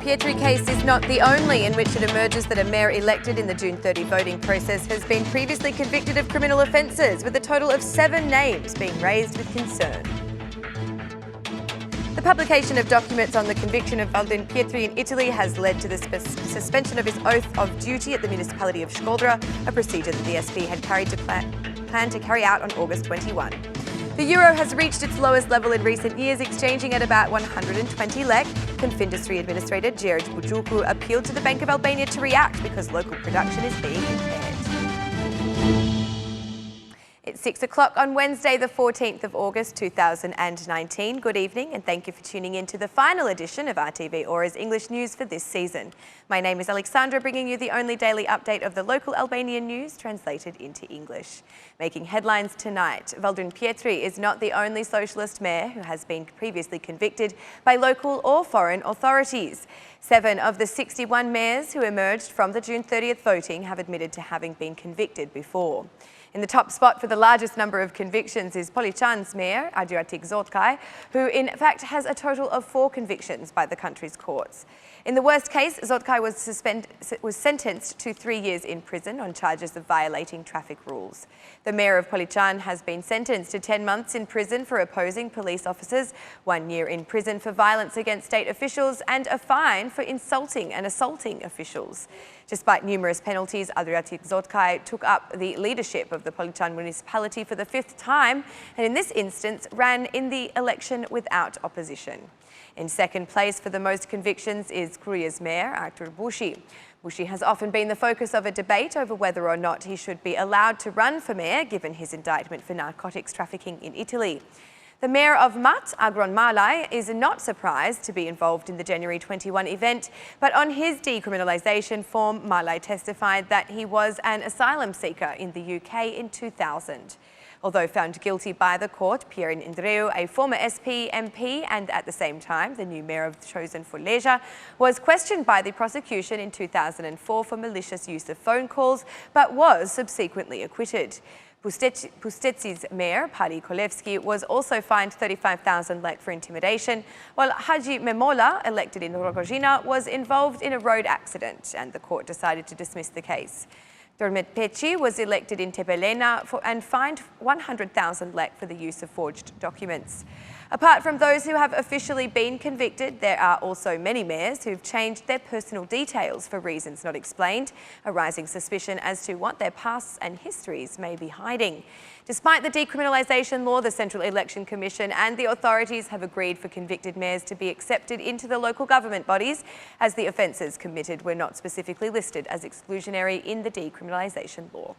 Pietri case is not the only in which it emerges that a mayor elected in the June 30 voting process has been previously convicted of criminal offences, with a total of 7 names being raised with concern. The publication of documents on the conviction of Valdrin Pietri in Italy has led to the suspension of his oath of duty at the municipality of Shkodra, a procedure that the SP had planned to carry out on August 21. The euro has reached its lowest level in recent years, exchanging at about 120 lek. Confindustry Administrator George Bujuku appealed to the Bank of Albania to react because local production is being impaired. It's 6 o'clock on Wednesday, the 14th of August 2019. Good evening and thank you for tuning in to the final edition of RTV Ora's English news for this season. My name is Alexandra, bringing you the only daily update of the local Albanian news translated into English. Making headlines tonight, Valdrin Pietri is not the only socialist mayor who has been previously convicted by local or foreign authorities. 7 of the 61 mayors who emerged from the June 30th voting have admitted to having been convicted before. In the top spot for the largest number of convictions is Poliçan's mayor, RTV Ora, who in fact has a total of 4 convictions by the country's courts. In the worst case, Zotkaj was sentenced to 3 years in prison on charges of violating traffic rules. The mayor of Poliçan has been sentenced to 10 months in prison for opposing police officers, 1 year in prison for violence against state officials, and a fine for insulting and assaulting officials. Despite numerous penalties, RTV Zotkaj took up the leadership of the Poliçan municipality for the 5th time, and in this instance ran in the election without opposition. In second place for the most convictions is Kruya's mayor, Artur Bushi. Bushi has often been the focus of a debate over whether or not he should be allowed to run for mayor, given his indictment for narcotics trafficking in Italy. The mayor of Mat, Agron Malai, is not surprised to be involved in the January 21 event, but on his decriminalisation form, Malai testified that he was an asylum seeker in the UK in 2000. Although found guilty by the court, Pierin Indreu, a former SP MP and at the same time the new mayor chosen for Leja, was questioned by the prosecution in 2004 for malicious use of phone calls, but was subsequently acquitted. Pusteți's mayor, Pali Kolevski, was also fined 35,000 lek for intimidation, while Haji Memola, elected in Rogojina, was involved in a road accident and the court decided to dismiss the case. Dormet Peci was elected in Tepelena and fined 100,000 lek for the use of forged documents. Apart from those who have officially been convicted, there are also many mayors who've changed their personal details for reasons not explained, arising suspicion as to what their pasts and histories may be hiding. Despite the decriminalisation law, the Central Election Commission and the authorities have agreed for convicted mayors to be accepted into the local government bodies, as the offences committed were not specifically listed as exclusionary in the decriminalisation law.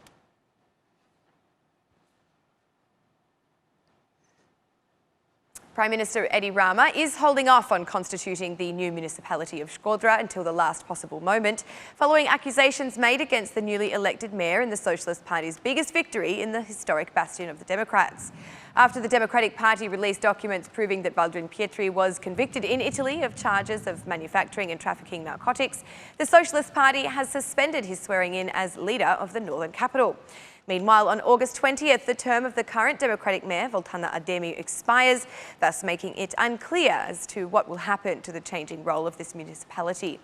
Prime Minister Edi Rama is holding off on constituting the new municipality of Shkodra until the last possible moment, following accusations made against the newly elected mayor in the Socialist Party's biggest victory in the historic bastion of the Democrats. After the Democratic Party released documents proving that Valdrin Pietri was convicted in Italy of charges of manufacturing and trafficking narcotics, the Socialist Party has suspended his swearing in as leader of the northern capital. Meanwhile, on August 20th, the term of the current Democratic mayor, Voltana Ademi, expires, thus making it unclear as to what will happen to the changing role of this municipality.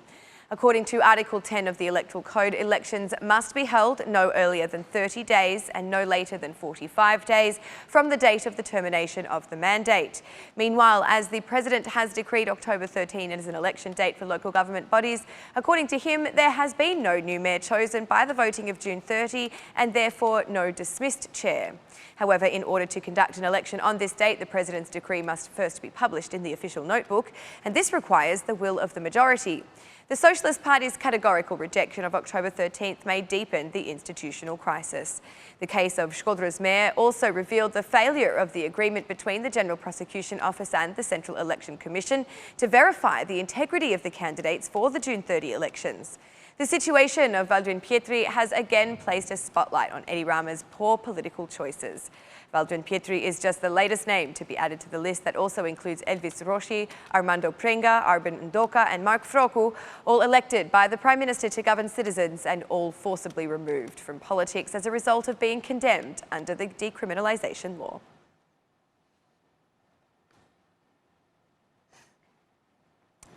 According to Article 10 of the Electoral Code, elections must be held no earlier than 30 days and no later than 45 days from the date of the termination of the mandate. Meanwhile, as the President has decreed October 13 as an election date for local government bodies, according to him, there has been no new mayor chosen by the voting of June 30 and therefore no dismissed chair. However, in order to conduct an election on this date, the President's decree must first be published in the official notebook, and this requires the will of the majority. The Socialist Party's categorical rejection of October 13th may deepen the institutional crisis. The case of Shkodra's mayor also revealed the failure of the agreement between the General Prosecution Office and the Central Election Commission to verify the integrity of the candidates for the June 30 elections. The situation of Valdrin Pietri has again placed a spotlight on Edi Rama's poor political choices. Valdrin Pietri is just the latest name to be added to the list that also includes Elvis Roshi, Armando Prenga, Arben Ndoka and Mark Froku, all elected by the Prime Minister to govern citizens and all forcibly removed from politics as a result of being condemned under the decriminalisation law.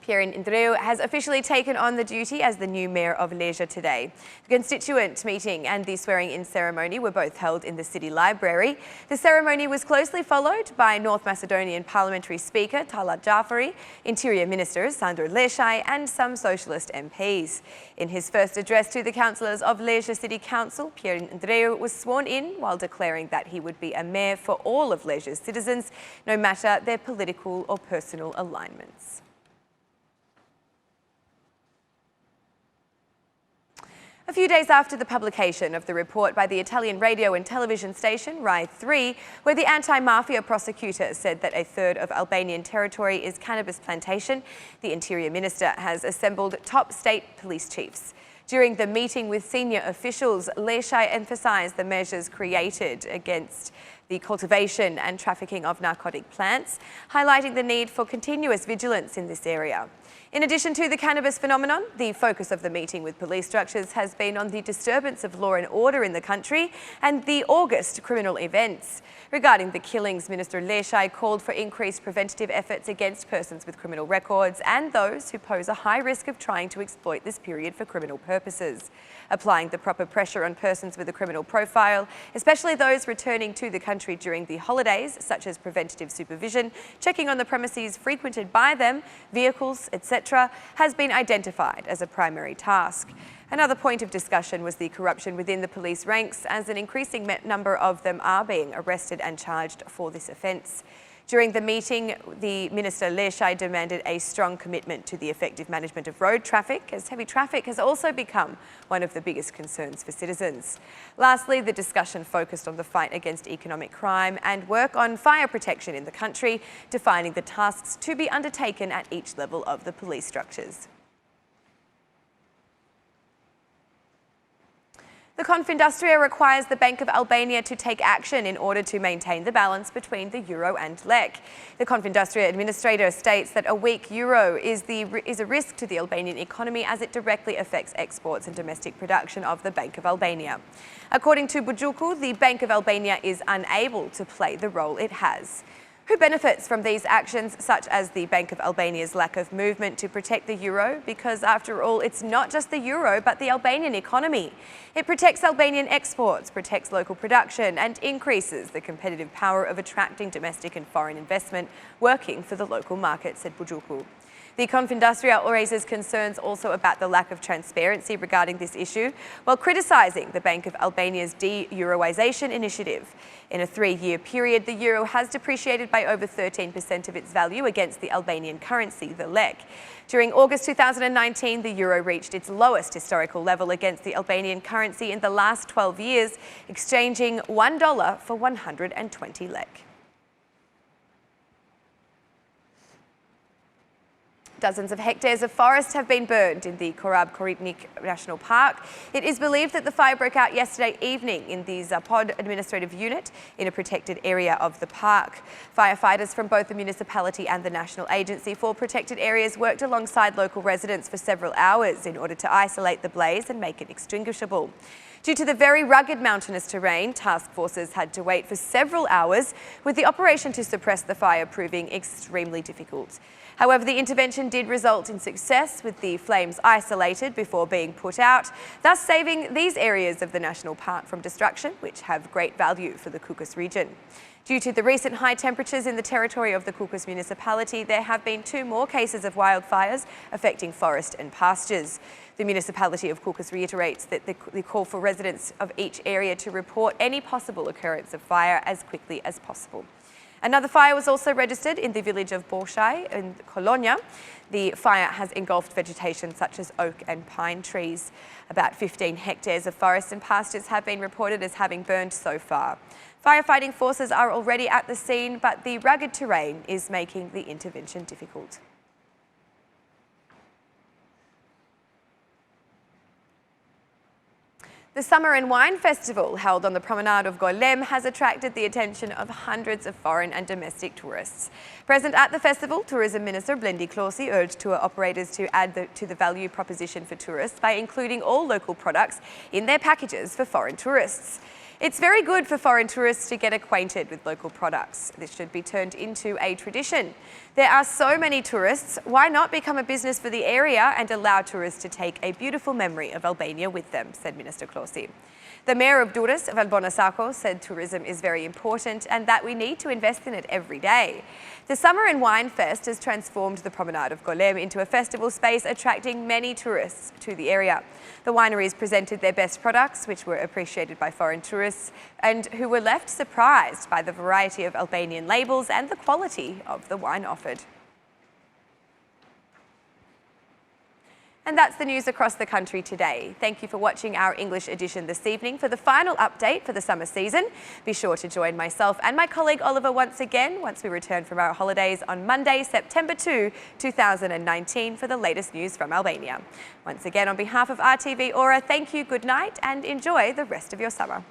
Pierin Indreu has officially taken on the duty as the new Mayor of Leisure today. The constituent meeting and the swearing-in ceremony were both held in the City Library. The ceremony was closely followed by North Macedonian Parliamentary Speaker Talat Jafari, Interior Minister Sandor Leshai and some Socialist MPs. In his first address to the councillors of Leisure City Council, Pierin Indreu was sworn in while declaring that he would be a mayor for all of Leisure's citizens, no matter their political or personal alignments. A few days after the publication of the report by the Italian radio and television station Rai 3, where the anti-mafia prosecutor said that a third of Albanian territory is cannabis plantation, the Interior Minister has assembled top state police chiefs. During the meeting with senior officials, Leshai emphasised the measures created against the cultivation and trafficking of narcotic plants, highlighting the need for continuous vigilance in this area. In addition to the cannabis phenomenon, the focus of the meeting with police structures has been on the disturbance of law and order in the country and the August criminal events. Regarding the killings, Minister Leshai called for increased preventative efforts against persons with criminal records and those who pose a high risk of trying to exploit this period for criminal purposes. Applying the proper pressure on persons with a criminal profile, especially those returning to the country during the holidays, such as preventative supervision, checking on the premises frequented by them, vehicles, etc., has been identified as a primary task. Another point of discussion was the corruption within the police ranks, as an increasing number of them are being arrested and charged for this offence. During the meeting, the Minister Leshai demanded a strong commitment to the effective management of road traffic, as heavy traffic has also become one of the biggest concerns for citizens. Lastly, the discussion focused on the fight against economic crime and work on fire protection in the country, defining the tasks to be undertaken at each level of the police structures. The Confindustria requires the Bank of Albania to take action in order to maintain the balance between the euro and lek. The Confindustria administrator states that a weak euro is a risk to the Albanian economy as it directly affects exports and domestic production of the Bank of Albania. According to Bujuku, the Bank of Albania is unable to play the role it has. Who benefits from these actions, such as the Bank of Albania's lack of movement to protect the euro? Because after all, it's not just the euro, but the Albanian economy. It protects Albanian exports, protects local production, and increases the competitive power of attracting domestic and foreign investment working for the local market, said Bujuku. The Confindustria raises concerns also about the lack of transparency regarding this issue, while criticising the Bank of Albania's de-Euroisation initiative. In a 3-year period, the euro has depreciated by over 13% of its value against the Albanian currency, the lek. During August 2019, the euro reached its lowest historical level against the Albanian currency in the last 12 years, exchanging $1 for 120 lek. Dozens of hectares of forest have been burned in the Korab-Koritnik National Park. It is believed that the fire broke out yesterday evening in the Zapod administrative unit in a protected area of the park. Firefighters from both the municipality and the National Agency for Protected Areas worked alongside local residents for several hours in order to isolate the blaze and make it extinguishable. Due to the very rugged mountainous terrain, task forces had to wait for several hours, with the operation to suppress the fire proving extremely difficult. However, the intervention did result in success, with the flames isolated before being put out, thus saving these areas of the national park from destruction, which have great value for the Kukus region. Due to the recent high temperatures in the territory of the Kukus municipality, there have been 2 more cases of wildfires affecting forest and pastures. The municipality of Kukus reiterates that the call for residents of each area to report any possible occurrence of fire as quickly as possible. Another fire was also registered in the village of Borshaj in Colonia. The fire has engulfed vegetation such as oak and pine trees. About 15 hectares of forests and pastures have been reported as having burned so far. Firefighting forces are already at the scene, but the rugged terrain is making the intervention difficult. The Summer and Wine Festival, held on the promenade of Golem, has attracted the attention of hundreds of foreign and domestic tourists. Present at the festival, Tourism Minister Blendi Klosi urged tour operators to add to the value proposition for tourists by including all local products in their packages for foreign tourists. It's very good for foreign tourists to get acquainted with local products. This should be turned into a tradition. There are so many tourists, why not become a business for the area and allow tourists to take a beautiful memory of Albania with them, said Minister Klosi. The Mayor of Durrës, Valbona Sako, said tourism is very important and that we need to invest in it every day. The Summer and Wine Fest has transformed the Promenade of Golem into a festival space attracting many tourists to the area. The wineries presented their best products, which were appreciated by foreign tourists and who were left surprised by the variety of Albanian labels and the quality of the wine offered. And that's the news across the country today. Thank you for watching our English edition this evening. For the final update for the summer season, be sure to join myself and my colleague Oliver once again once we return from our holidays on Monday, September 2, 2019 for the latest news from Albania. Once again, on behalf of RTV Ora, thank you, good night and enjoy the rest of your summer.